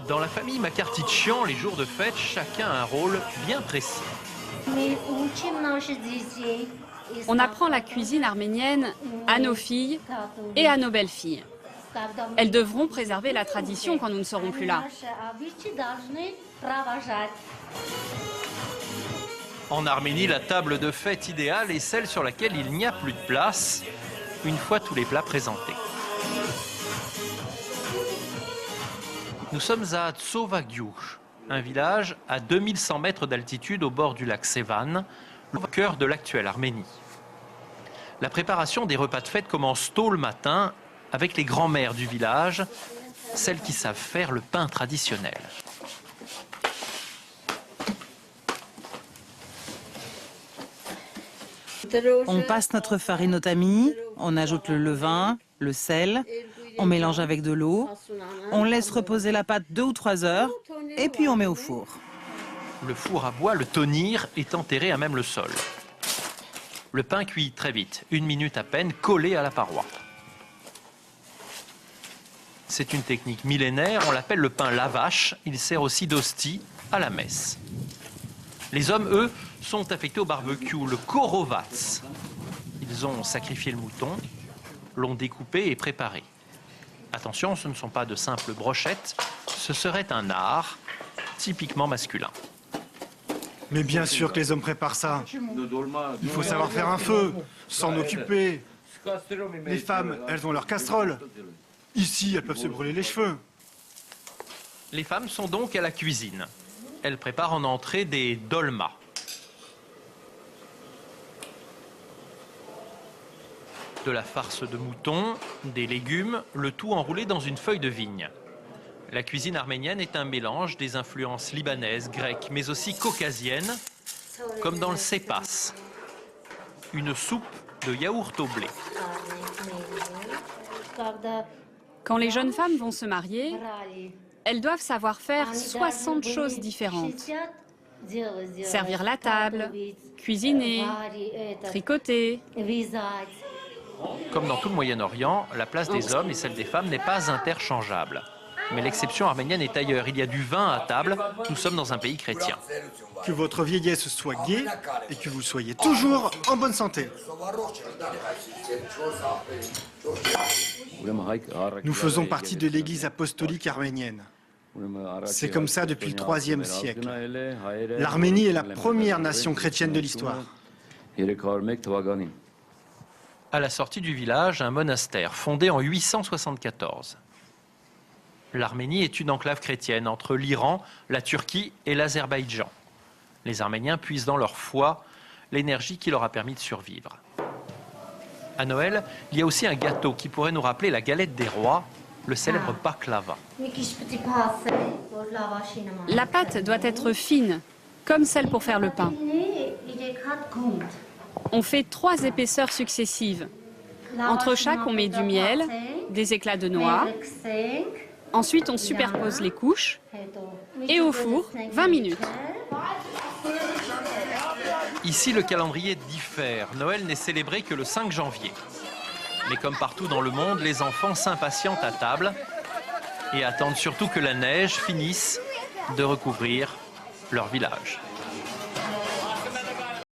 Dans la famille Makartitchian, les jours de fête, chacun a un rôle bien précis. On apprend la cuisine arménienne à nos filles et à nos belles-filles. Elles devront préserver la tradition quand nous ne serons plus là. En Arménie, la table de fête idéale est celle sur laquelle il n'y a plus de place, une fois tous les plats présentés. Nous sommes à Tsovagyush, un village à 2100 mètres d'altitude au bord du lac Sevan, le cœur de l'actuelle Arménie. La préparation des repas de fête commence tôt le matin avec les grands-mères du village, celles qui savent faire le pain traditionnel. On passe notre farine au tamis, on ajoute le levain, le sel, on mélange avec de l'eau, on laisse reposer la pâte 2 ou 3 heures et puis on met au four. Le four à bois, le tonir, est enterré à même le sol. Le pain cuit très vite, 1 minute à peine, collé à la paroi. C'est une technique millénaire, on l'appelle le pain lavache. Il sert aussi d'hostie à la messe. Les hommes, eux, sont affectés au barbecue, le korovats. Ils ont sacrifié le mouton, l'ont découpé et préparé. Attention, ce ne sont pas de simples brochettes, ce serait un art typiquement masculin. Mais bien sûr que les hommes préparent ça. Il faut savoir faire un feu, s'en occuper. Les femmes, elles ont leur casserole. Ici, elles peuvent se brûler les cheveux. Les femmes sont donc à la cuisine. Elles préparent en entrée des dolmas. De la farce de mouton, des légumes, le tout enroulé dans une feuille de vigne. La cuisine arménienne est un mélange des influences libanaises, grecques, mais aussi caucasiennes, comme dans le sepas, une soupe de yaourt au blé. Quand les jeunes femmes vont se marier, elles doivent savoir faire 60 choses différentes. Servir la table, cuisiner, tricoter. Comme dans tout le Moyen-Orient, la place des hommes et celle des femmes n'est pas interchangeable. Mais l'exception arménienne est ailleurs. Il y a du vin à table. Nous sommes dans un pays chrétien. Que votre vieillesse soit gaie et que vous soyez toujours en bonne santé. Nous faisons partie de l'Église apostolique arménienne. C'est comme ça depuis le IIIe siècle. L'Arménie est la première nation chrétienne de l'histoire. À la sortie du village, un monastère fondé en 874. L'Arménie est une enclave chrétienne entre l'Iran, la Turquie et l'Azerbaïdjan. Les Arméniens puisent dans leur foi l'énergie qui leur a permis de survivre. À Noël, il y a aussi un gâteau qui pourrait nous rappeler la galette des rois, le célèbre baklava. La pâte doit être fine, comme celle pour faire le pain. On fait 3 épaisseurs successives. Entre chaque, on met du miel, des éclats de noix. Ensuite, on superpose les couches et au four, 20 minutes. Ici, le calendrier diffère. Noël n'est célébré que le 5 janvier. Mais comme partout dans le monde, les enfants s'impatientent à table et attendent surtout que la neige finisse de recouvrir leur village.